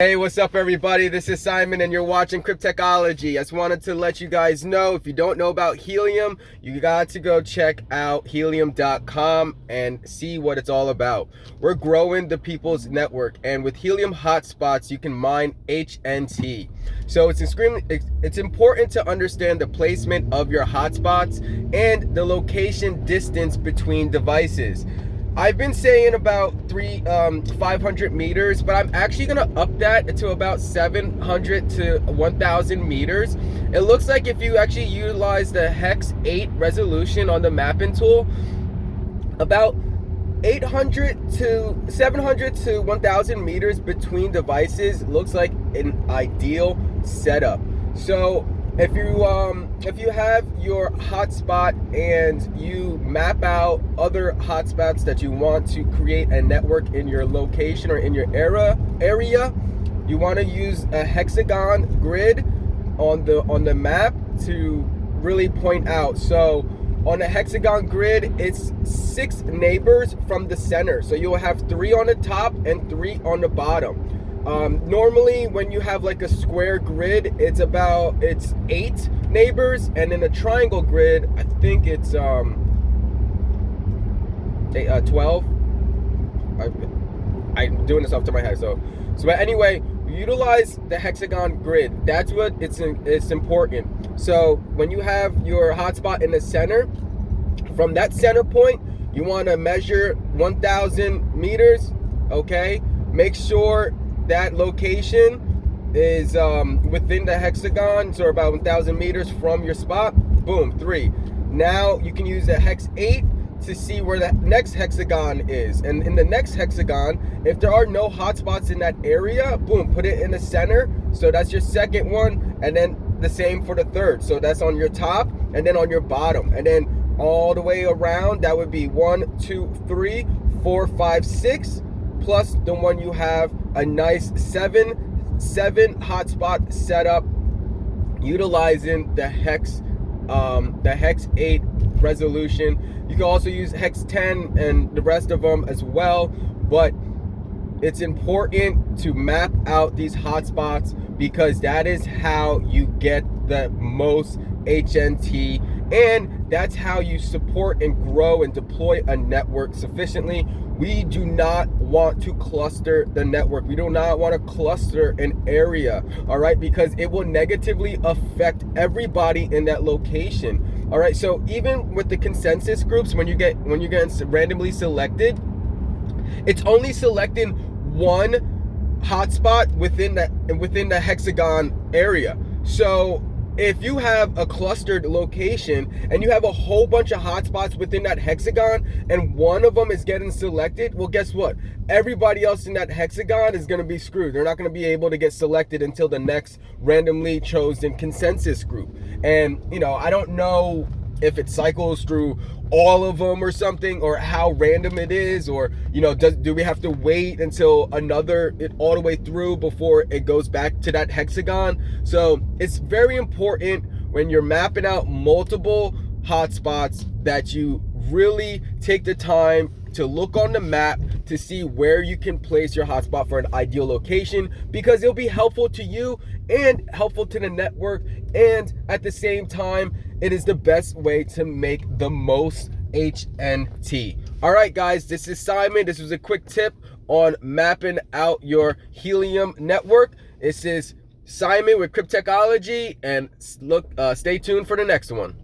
Hey, what's up everybody? This is Simon and you're watching Cryptechology. I just wanted to let you guys know, if you don't know about helium, you got to go check out helium.com and see what it's all about. We're growing the people's network, and with Helium Hotspots you can mine HNT. So it's important to understand the placement of your hotspots and the location distance between devices. I've been saying about 500 meters, but I'm actually gonna up that to about 700 to 1,000 meters. It looks like if you actually utilize the Hex 8 resolution on the mapping tool, about 700 to 1,000 meters between devices looks like an ideal setup. So if you have your hotspot and you map out other hotspots that you want to create a network in your location or in your area, you want to use a hexagon grid on the map to really point out. So on a hexagon grid, it's 6 neighbors from the center. So you'll have 3 on the top and 3 on the bottom. Normally when you have like a square grid, it's 8 neighbors, and in a triangle grid, I think it's 12. I'm doing this off the top of my head. So but anyway, utilize the hexagon grid. That's what it's important. So when you have your hotspot in the center, from that center point, you want to measure 1,000 meters. Okay, make sure that location is within the hexagon, so about 1,000 meters from your spot. Boom, 3. Now you can use the Hex 8 to see where the next hexagon is, and in the next hexagon, if there are no hotspots in that area, boom, put it in the center. So that's your second one, and then the same for the third. So that's on your top and then on your bottom, and then all the way around, that would be 1, 2, 3, 4, 5, 6, plus the one you have a nice 7 hotspot setup utilizing the Hex 8 resolution. You can also use Hex 10 and the rest of them as well, but it's important to map out these hotspots because that is how you get the most HNT, and that's how you support and grow and deploy a network sufficiently. We do not want to cluster the network. We do not want to cluster an area, all right, because it will negatively affect everybody in that location. All right, so even with the consensus groups, when you get randomly selected, it's only selecting one hotspot within the hexagon area. So if you have a clustered location and you have a whole bunch of hotspots within that hexagon and one of them is getting selected, well, guess what? Everybody else in that hexagon is going to be screwed. They're not going to be able to get selected until the next randomly chosen consensus group. And, I don't know if it cycles through all of them or something, or how random it is, or do we have to wait until it all the way through before it goes back to that hexagon? So it's very important when you're mapping out multiple hotspots that you really take the time to look on the map to see where you can place your hotspot for an ideal location, because it'll be helpful to you and helpful to the network, and at the same time it is the best way to make the most HNT. All right guys, this is Simon. This was a quick tip on mapping out your helium network. This is Simon with Cryptechology, and stay tuned for the next one.